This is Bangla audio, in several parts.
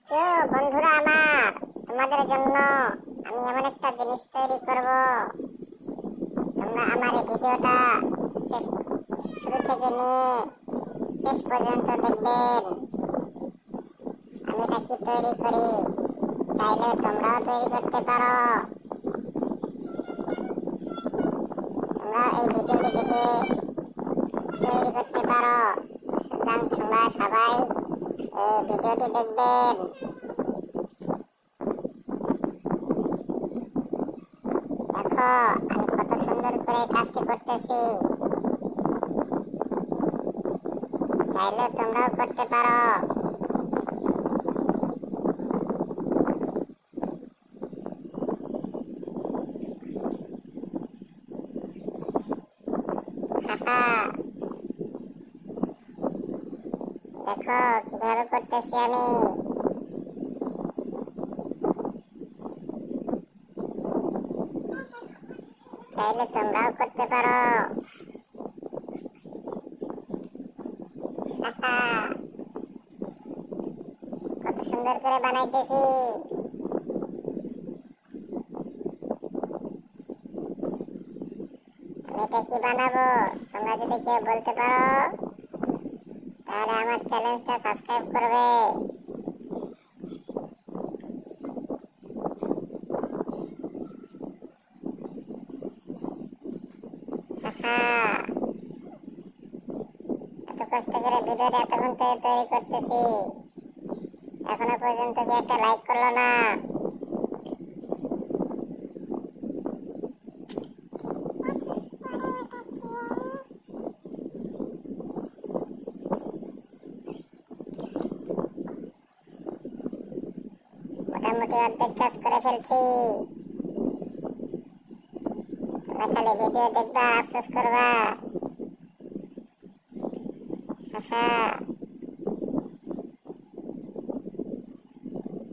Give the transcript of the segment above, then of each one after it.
তো বন্ধুরা আমার, তোমাদের জন্য আমি এমন একটা জিনিস তৈরি করব। তোমরা আমার এই ভিডিওটা শেষ শুরু থেকে নিয়ে শেষ পর্যন্ত দেখবেন। আমি এটা কি তৈরি করি, চাইলে তোমরাও তৈরি করতে পারো। তোমরা এই ভিডিওটি দেখে তৈরি করতে পারো। সুতরাং তোমরা সবাই এই ভিডিওটি দেখবেন। দেখো আমি কত সুন্দর করে কাজটি করতেছি, চাইলে তোমরাও করতে পারো। দেখো কিভাবে করতেছি আমি। চাইলে তোমরাও করতে পারো। কত সুন্দর করে বানাইতেছি। আমি এটা কি বানাবো তোমরা যদি কেউ বলতে পারো তাহলে আমার চ্যানেলটা সাবস্ক্রাইব করবে। এত কষ্ট করে ভিডিওটা এতক্ষণ থেকে তৈরি করতেছি, এখনো পর্যন্ত কি একটা লাইক করলো না? মোটামুটি অর্ধেক কাজ করে ফেলছি। তোমরা খালি ভিডিও দেখবা, আফসোস করবা।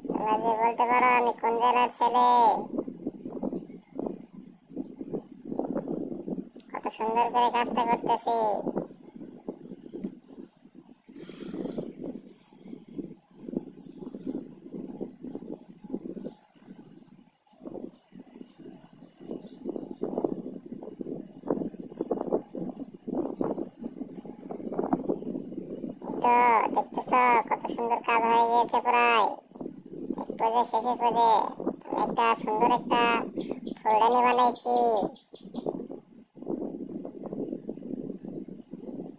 তোমরা যে বলতে পারো আমি কোন জেলার ছেলে। কত সুন্দর করে কাজটা করতেছি। তো দেখতেছ কত সুন্দর কাজ হয়ে গিয়েছে। প্রায় এক পর্যায়ে শেষে পর্যায়ে একটা সুন্দর একটা ফুলদানি বানাইছি।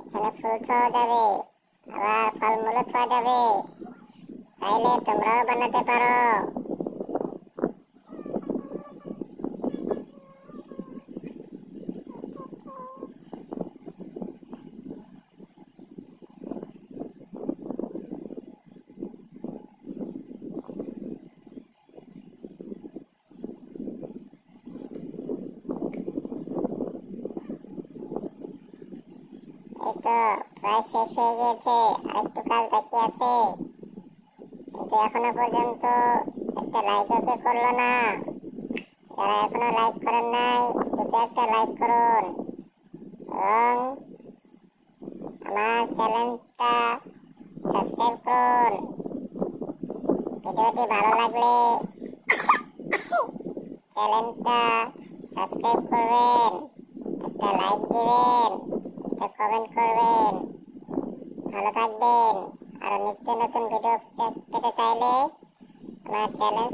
এখানে ফুল খাওয়া যাবে, আবার ফলমূলও খাওয়া যাবে। চাইলে তোমরাও বানাতে পারো। এই তো প্রায় শেষ হয়ে গিয়েছে, আরেকটু কাজ বাকি আছে। কিন্তু এখনো পর্যন্ত একটা লাইকও কে করলো না। যারা এখনো লাইক করেন নাই, দ্রুত একটা লাইক করুন এবং আমার চ্যানেলটা সাবস্ক্রাইব করুন। ভিডিওটি ভালো লাগলে চ্যানেলটা সাবস্ক্রাইব করবেন, একটা লাইক দিবেন, একটা কমেন্ট করবেন। ভালো থাকবেন। আর নিত্য নতুন ভিডিও পেতে চাইলে আমার চ্যানেল